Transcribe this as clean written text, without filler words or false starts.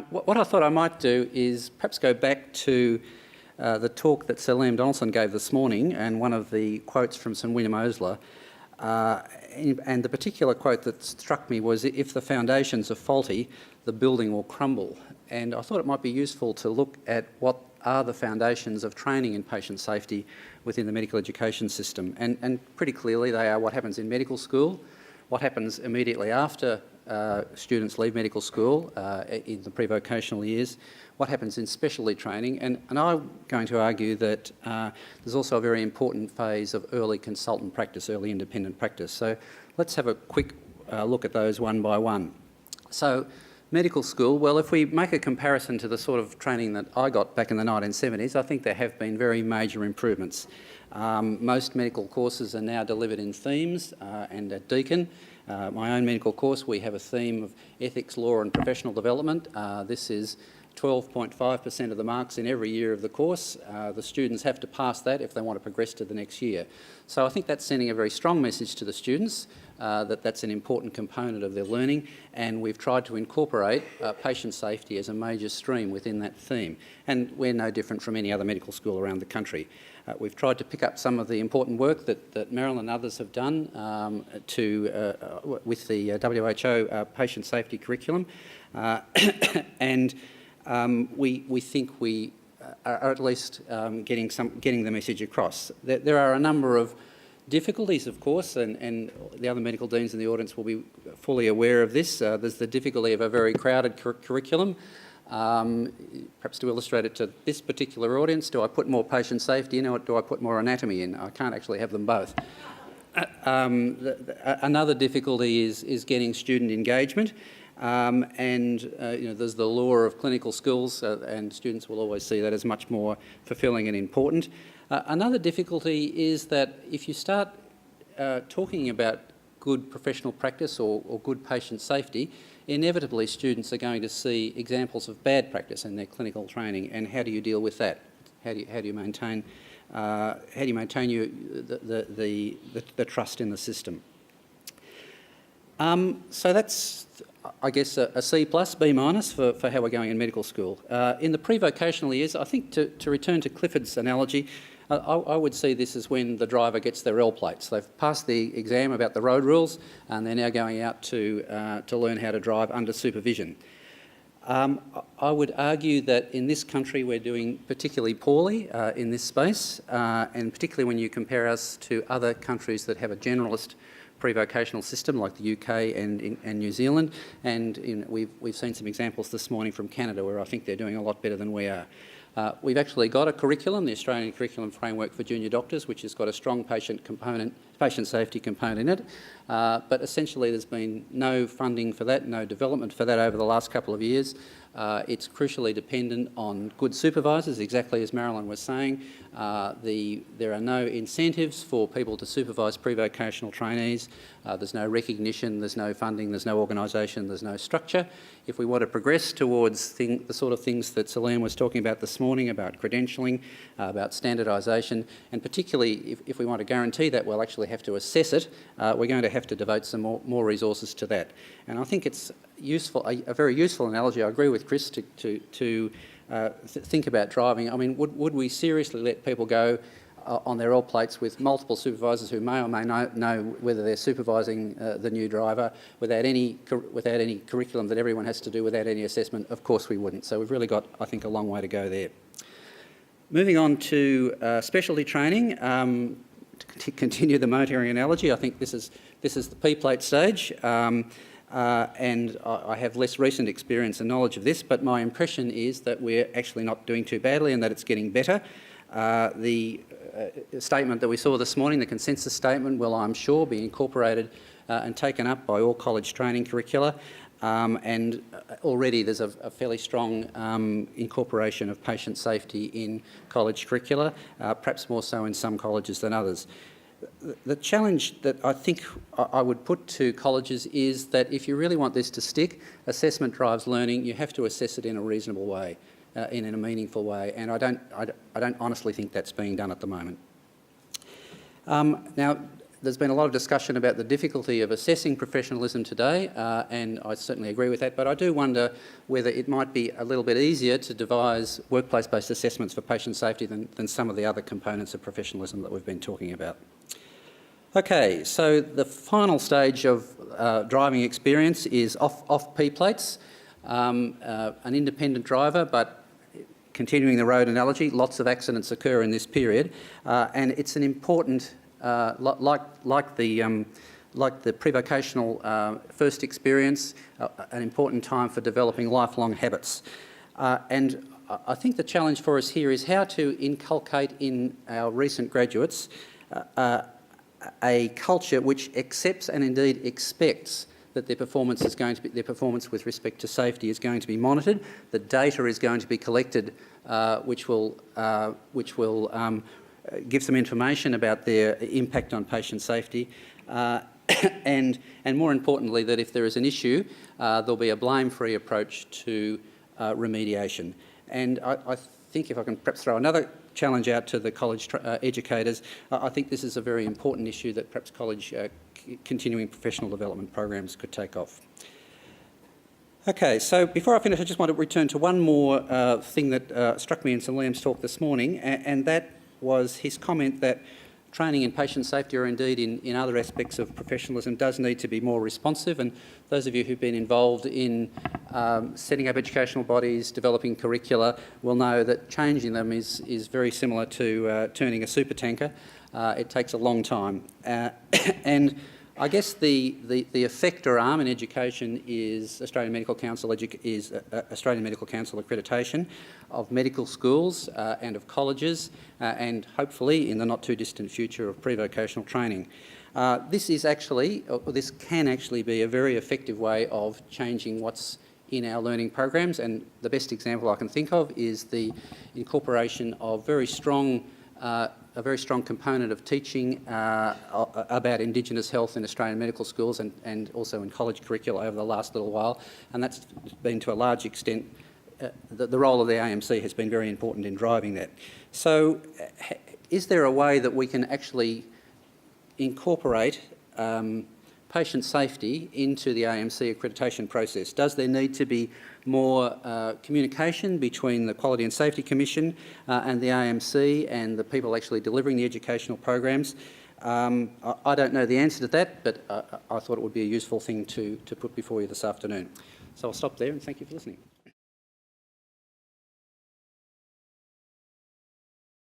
What I thought I might do is perhaps go back to the talk that Sir Liam Donaldson gave this morning, and one of the quotes from St William Osler. And the particular quote that struck me was, "If the foundations are faulty, the building will crumble." And I thought it might be useful to look at what are the foundations of training in patient safety within the medical education system. And pretty clearly they are what happens in medical school, what happens immediately after students leave medical school in the pre-vocational years, what happens in specialty training, and I'm going to argue that there's also a very important phase of early consultant practice, early independent practice. So let's have a quick look at those one by one. So medical school, well, if we make a comparison to the sort of training that I got back in the 1970s, I think there have been very major improvements. Most medical courses are now delivered in themes and at Deakin. My own medical course, we have a theme of ethics, law and professional development. This is 12.5% of the marks in every year of the course. The students have to pass that if they want to progress to the next year. So I think that's sending a very strong message to the students that that's an important component of their learning, and we've tried to incorporate patient safety as a major stream within that theme. And we're no different from any other medical school around the country. We've tried to pick up some of the important work that Meryl and others have done with the WHO patient safety curriculum, and we think we are at least getting the message across. There are a number of difficulties, of course, and the other medical deans in the audience will be fully aware of this. There's the difficulty of a very crowded curriculum. Perhaps to illustrate it to this particular audience, do I put more patient safety in or do I put more anatomy in? I can't actually have them both. Another difficulty is getting student engagement, there's the law of clinical skills, and students will always see that as much more fulfilling and important. Another difficulty is that if you start talking about good professional practice or good patient safety, inevitably students are going to see examples of bad practice in their clinical training, and how do you deal with that? How do you maintain the trust in the system? So that's, I guess, a C+, B- for how we're going in medical school. In the pre-vocational years, I think to return to Clifford's analogy, I would see this as when the driver gets their L plates. They've passed the exam about the road rules and they're now going out to learn how to drive under supervision. I would argue that in this country we're doing particularly poorly in this space, and particularly when you compare us to other countries that have a generalist pre-vocational system like the UK and New Zealand, and we've seen some examples this morning from Canada where I think they're doing a lot better than we are. We've actually got a curriculum, the Australian Curriculum Framework for Junior Doctors, which has got a strong patient safety component in it, but essentially there's been no funding for that, no development for that over the last couple of years. It's crucially dependent on good supervisors, exactly as Marilyn was saying. There are no incentives for people to supervise pre-vocational trainees. There's no recognition, there's no funding, there's no organisation, there's no structure. If we want to progress towards the sort of things that Sir Liam was talking about this morning, about credentialing, about standardisation, and particularly if we want to guarantee that we'll actually have to assess it, we're going to have to devote some more resources to that. And I think it's useful, a very useful analogy. I agree with Chris to think about driving. I mean, would we seriously let people go on their L plates with multiple supervisors who may or may not know whether they're supervising the new driver without any curriculum that everyone has to do, without any assessment? Of course we wouldn't. So we've really got, I think, a long way to go there. Moving on to specialty training, to continue the motoring analogy, I think this is the P-plate stage. And I have less recent experience and knowledge of this, but my impression is that we're actually not doing too badly and that it's getting better. The statement that we saw this morning, the consensus statement, will, I'm sure, be incorporated and taken up by all college training curricula, and already there's a fairly strong incorporation of patient safety in college curricula, perhaps more so in some colleges than others. The challenge that I think I would put to colleges is that if you really want this to stick, assessment drives learning, you have to assess it in a reasonable way, in a meaningful way, and I don't honestly think that's being done at the moment. Now, There's been a lot of discussion about the difficulty of assessing professionalism today, and I certainly agree with that, but I do wonder whether it might be a little bit easier to devise workplace-based assessments for patient safety than some of the other components of professionalism that we've been talking about. Okay, so the final stage of driving experience is off P-plates. An independent driver, but continuing the road analogy, lots of accidents occur in this period, and it's an important, like the pre-vocational first experience, an important time for developing lifelong habits. And I think the challenge for us here is how to inculcate in our recent graduates a culture which accepts and indeed expects that their performance with respect to safety is going to be monitored. The data is going to be collected, which will give some information about their impact on patient safety, and more importantly, that if there is an issue, there'll be a blame-free approach to remediation. And I think if I can perhaps throw another challenge out to the college educators, I think this is a very important issue that perhaps college continuing professional development programs could take off. Okay, so before I finish, I just want to return to one more thing that struck me in Sir Liam's talk this morning, and that was his comment that training in patient safety, or indeed in other aspects of professionalism, does need to be more responsive. And those of you who've been involved in setting up educational bodies, developing curricula, will know that changing them is very similar to turning a supertanker. It takes a long time. And I guess the effector arm in education is Australian Medical Council accreditation of medical schools and of colleges, and hopefully in the not too distant future of pre-vocational training. This can actually be a very effective way of changing what's in our learning programs, and the best example I can think of is the incorporation of a very strong component of teaching about Indigenous health in Australian medical schools and also in college curricula over the last little while, and that's been to a large extent, the role of the AMC has been very important in driving that. So is there a way that we can actually incorporate patient safety into the AMC accreditation process? Does there need to be more communication between the Quality and Safety Commission and the AMC and the people actually delivering the educational programs? I don't know the answer to that, but I thought it would be a useful thing to put before you this afternoon. So I'll stop there and thank you for listening.